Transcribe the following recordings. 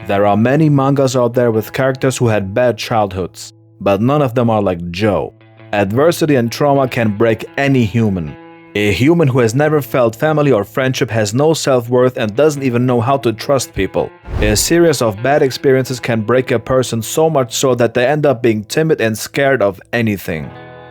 There are many mangas out there with characters who had bad childhoods, but none of them are like Joe. Adversity and trauma can break any human. A human who has never felt family or friendship has no self-worth and doesn't even know how to trust people. A series of bad experiences can break a person so much so that they end up being timid and scared of anything.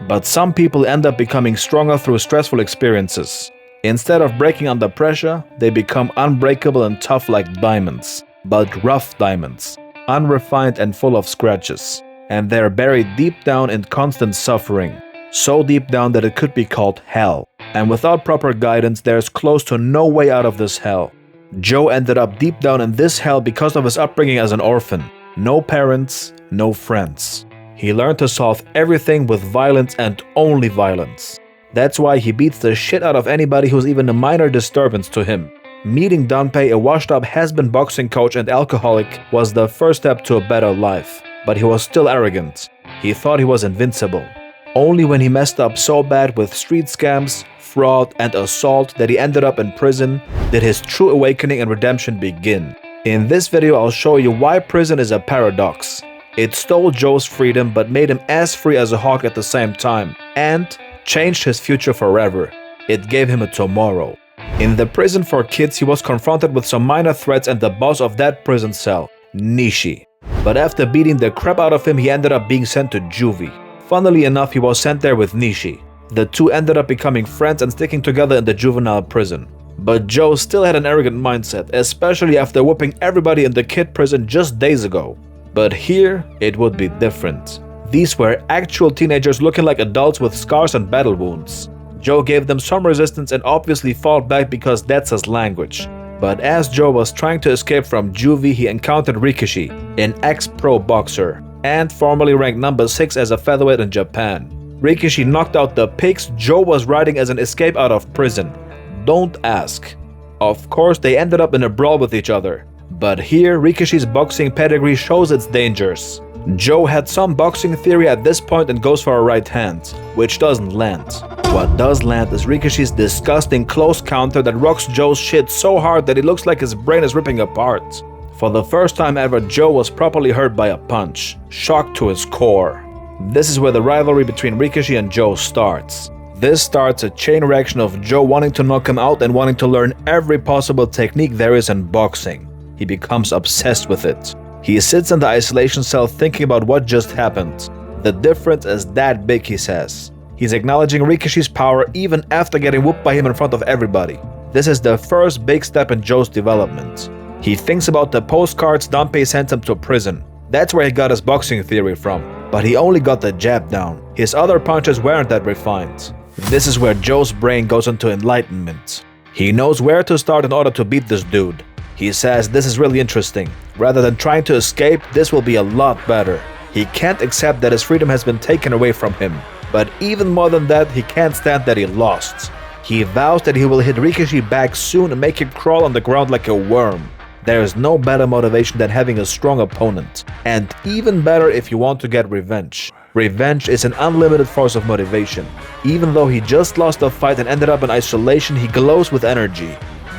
But some people end up becoming stronger through stressful experiences. Instead of breaking under pressure, they become unbreakable and tough like diamonds. But rough diamonds, unrefined and full of scratches. And they're buried deep down in constant suffering. So deep down that it could be called hell. And without proper guidance, there's close to no way out of this hell. Joe ended up deep down in this hell because of his upbringing as an orphan. No parents, no friends. He learned to solve everything with violence and only violence. That's why he beats the shit out of anybody who's even a minor disturbance to him. Meeting Danpei, a washed-up has-been boxing coach and alcoholic, was the first step to a better life. But he was still arrogant. He thought he was invincible. Only when he messed up so bad with street scams, fraud, and assault that he ended up in prison did his true awakening and redemption begin. In this video, I'll show you why prison is a paradox. It stole Joe's freedom but made him as free as a hawk at the same time, and changed his future forever. It gave him a tomorrow. In the prison for kids, he was confronted with some minor threats and the boss of that prison cell, Nishi. But after beating the crap out of him, he ended up being sent to juvie. Funnily enough, he was sent there with Nishi. The two ended up becoming friends and sticking together in the juvenile prison. But Joe still had an arrogant mindset, especially after whooping everybody in the kid prison just days ago. But here, it would be different. These were actual teenagers looking like adults with scars and battle wounds. Joe gave them some resistance and obviously fought back because that's his language. But as Joe was trying to escape from juvie, he encountered Rikishi, an ex-pro boxer, and formerly ranked number 6 as a featherweight in Japan. Rikishi knocked out the pigs Joe was riding as an escape out of prison. Don't ask. Of course, they ended up in a brawl with each other. But here, Rikishi's boxing pedigree shows its dangers. Joe had some boxing theory at this point and goes for a right hand, which doesn't land. What does land is Rikishi's disgusting close counter that rocks Joe's shit so hard that it looks like his brain is ripping apart. For the first time ever, Joe was properly hurt by a punch, shocked to his core. This is where the rivalry between Rikishi and Joe starts. This starts a chain reaction of Joe wanting to knock him out and wanting to learn every possible technique there is in boxing. He becomes obsessed with it. He sits in the isolation cell thinking about what just happened. The difference is that big, he says. He's acknowledging Rikishi's power even after getting whooped by him in front of everybody. This is the first big step in Joe's development. He thinks about the postcards Danpei sent him to prison. That's where he got his boxing theory from. But he only got the jab down. His other punches weren't that refined. This is where Joe's brain goes into enlightenment. He knows where to start in order to beat this dude. He says this is really interesting. Rather than trying to escape, this will be a lot better. He can't accept that his freedom has been taken away from him. But even more than that, he can't stand that he lost. He vows that he will hit Rikishi back soon and make him crawl on the ground like a worm. There is no better motivation than having a strong opponent. And even better if you want to get revenge. Revenge is an unlimited force of motivation. Even though he just lost a fight and ended up in isolation, he glows with energy.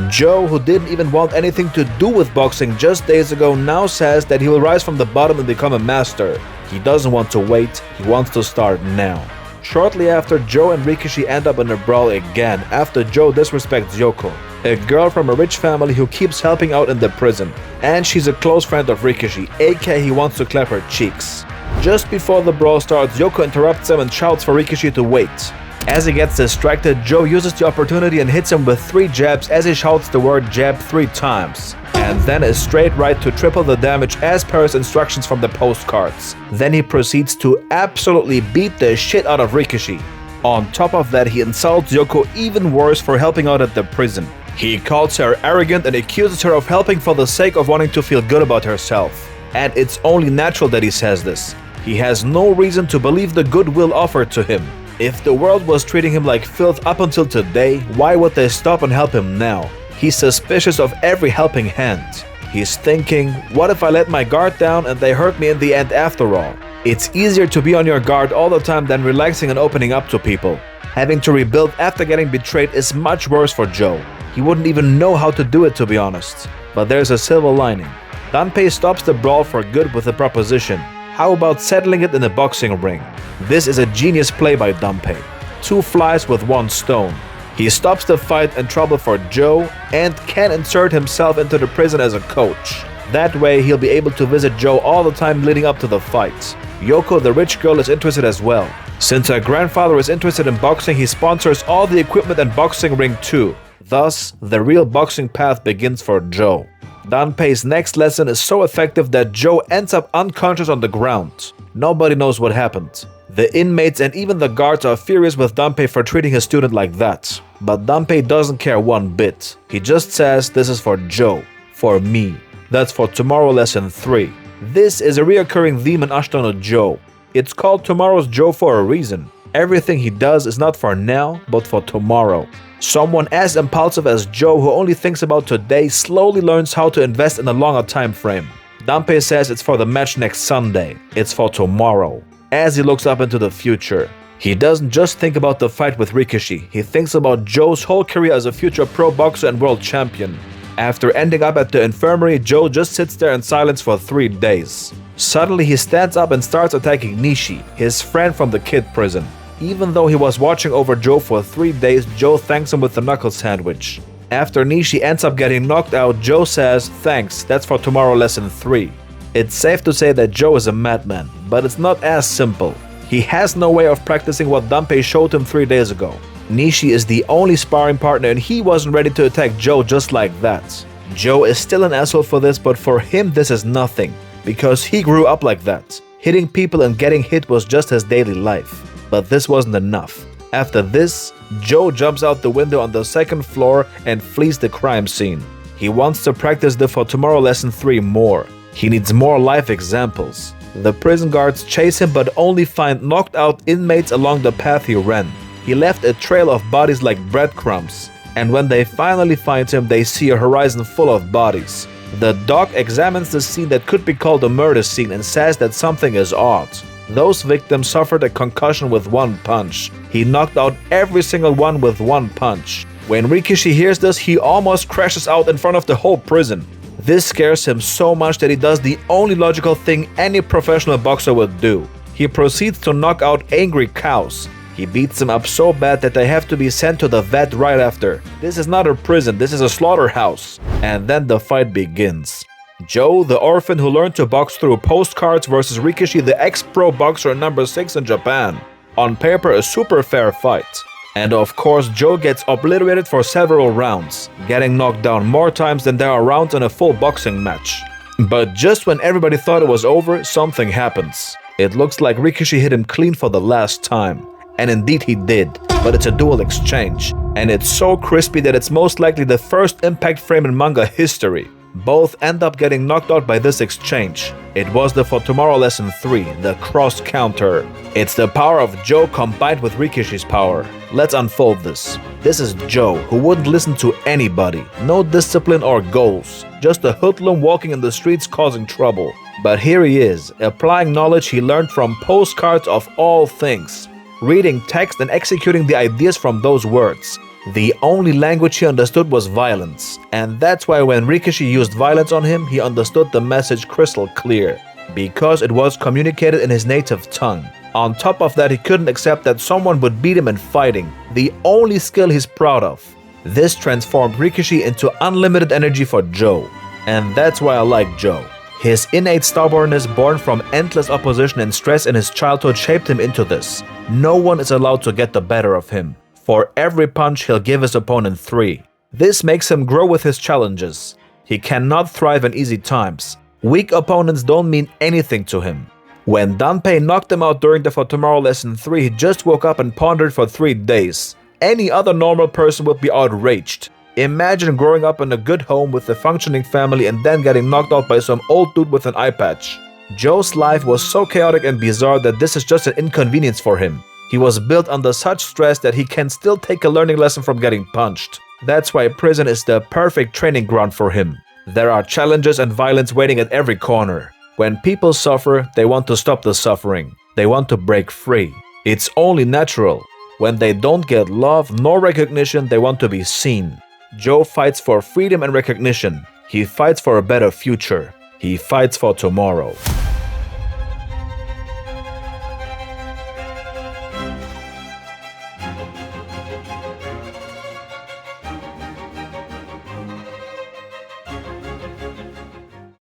Joe, who didn't even want anything to do with boxing just days ago, now says that he will rise from the bottom and become a master. He doesn't want to wait, he wants to start now. Shortly after, Joe and Rikishi end up in a brawl again after Joe disrespects Yoko, a girl from a rich family who keeps helping out in the prison. And she's a close friend of Rikishi, aka he wants to clap her cheeks. Just before the brawl starts, Yoko interrupts him and shouts for Rikishi to wait. As he gets distracted, Joe uses the opportunity and hits him with 3 jabs as he shouts the word jab 3 times. And then a straight right to triple the damage as per his instructions from the postcards. Then he proceeds to absolutely beat the shit out of Rikishi. On top of that, he insults Yoko even worse for helping out at the prison. He calls her arrogant and accuses her of helping for the sake of wanting to feel good about herself. And it's only natural that he says this. He has no reason to believe the goodwill offered to him. If the world was treating him like filth up until today, why would they stop and help him now? He's suspicious of every helping hand. He's thinking, what if I let my guard down and they hurt me in the end after all? It's easier to be on your guard all the time than relaxing and opening up to people. Having to rebuild after getting betrayed is much worse for Joe. He wouldn't even know how to do it, to be honest. But there's a silver lining. Danpei stops the brawl for good with a proposition. How about settling it in a boxing ring? This is a genius play by Danpei. 2 flies with 1 stone. He stops the fight and trouble for Joe and can insert himself into the prison as a coach. That way he'll be able to visit Joe all the time leading up to the fights. Yoko, the rich girl, is interested as well. Since her grandfather is interested in boxing, he sponsors all the equipment and boxing ring too. Thus, the real boxing path begins for Joe. Danpei's next lesson is so effective that Joe ends up unconscious on the ground. Nobody knows what happened. The inmates and even the guards are furious with Danpei for treating his student like that. But Danpei doesn't care one bit. He just says, this is for Joe, for me. That's for tomorrow lesson 3. This is a reoccurring theme in Ashita no Joe. It's called Tomorrow's Joe for a reason. Everything he does is not for now, but for tomorrow. Someone as impulsive as Joe, who only thinks about today, slowly learns how to invest in a longer time frame. Danpei says it's for the match next Sunday. It's for tomorrow. As he looks up into the future, he doesn't just think about the fight with Rikishi. He thinks about Joe's whole career as a future pro boxer and world champion. After ending up at the infirmary, Joe just sits there in silence for 3 days. Suddenly, he stands up and starts attacking Nishi, his friend from the kid prison. Even though he was watching over Joe for 3 days, Joe thanks him with the knuckle sandwich. After Nishi ends up getting knocked out, Joe says, thanks, that's for tomorrow lesson 3. It's safe to say that Joe is a madman, but it's not as simple. He has no way of practicing what Danpei showed him 3 days ago. Nishi is the only sparring partner and he wasn't ready to attack Joe just like that. Joe is still an asshole for this, but for him this is nothing, because he grew up like that. Hitting people and getting hit was just his daily life. But this wasn't enough. After this, Joe jumps out the window on the 2nd floor and flees the crime scene. He wants to practice the For Tomorrow lesson 3 more. He needs more life examples. The prison guards chase him but only find knocked out inmates along the path he ran. He left a trail of bodies like breadcrumbs. And when they finally find him, they see a horizon full of bodies. The doc examines the scene that could be called a murder scene and says that something is odd. Those victims suffered a concussion with 1 punch. He knocked out every single one with 1 punch. When Rikishi hears this, he almost crashes out in front of the whole prison. This scares him so much that he does the only logical thing any professional boxer would do. He proceeds to knock out angry cows. He beats them up so bad that they have to be sent to the vet right after. This is not a prison, this is a slaughterhouse. And then the fight begins. Joe, the orphan who learned to box through postcards, versus Rikishi, the ex-pro boxer number 6 in Japan. On paper, a super fair fight. And of course, Joe gets obliterated for several rounds, getting knocked down more times than there are rounds in a full boxing match. But just when everybody thought it was over, something happens. It looks like Rikishi hit him clean for the last time. And indeed he did, but it's a dual exchange. And it's so crispy that it's most likely the first impact frame in manga history. Both end up getting knocked out by this exchange. It was the For Tomorrow lesson 3, the cross counter. It's the power of Joe combined with Rikishi's power. Let's unfold this. This is Joe, who wouldn't listen to anybody. No discipline or goals. Just a hoodlum walking in the streets causing trouble. But here he is, applying knowledge he learned from postcards of all things. Reading text and executing the ideas from those words. The only language he understood was violence, and that's why when Rikishi used violence on him, he understood the message crystal clear, because it was communicated in his native tongue. On top of that, he couldn't accept that someone would beat him in fighting, the only skill he's proud of. This transformed Rikishi into unlimited energy for Joe, and that's why I like Joe. His innate stubbornness born from endless opposition and stress in his childhood shaped him into this. No one is allowed to get the better of him. For every punch, he'll give his opponent 3. This makes him grow with his challenges. He cannot thrive in easy times. Weak opponents don't mean anything to him. When Danpei knocked him out during the For Tomorrow lesson 3, he just woke up and pondered for 3 days. Any other normal person would be outraged. Imagine growing up in a good home with a functioning family and then getting knocked out by some old dude with an eye patch. Joe's life was so chaotic and bizarre that this is just an inconvenience for him. He was built under such stress that he can still take a learning lesson from getting punched. That's why prison is the perfect training ground for him. There are challenges and violence waiting at every corner. When people suffer, they want to stop the suffering. They want to break free. It's only natural. When they don't get love nor recognition, they want to be seen. Joe fights for freedom and recognition. He fights for a better future. He fights for tomorrow.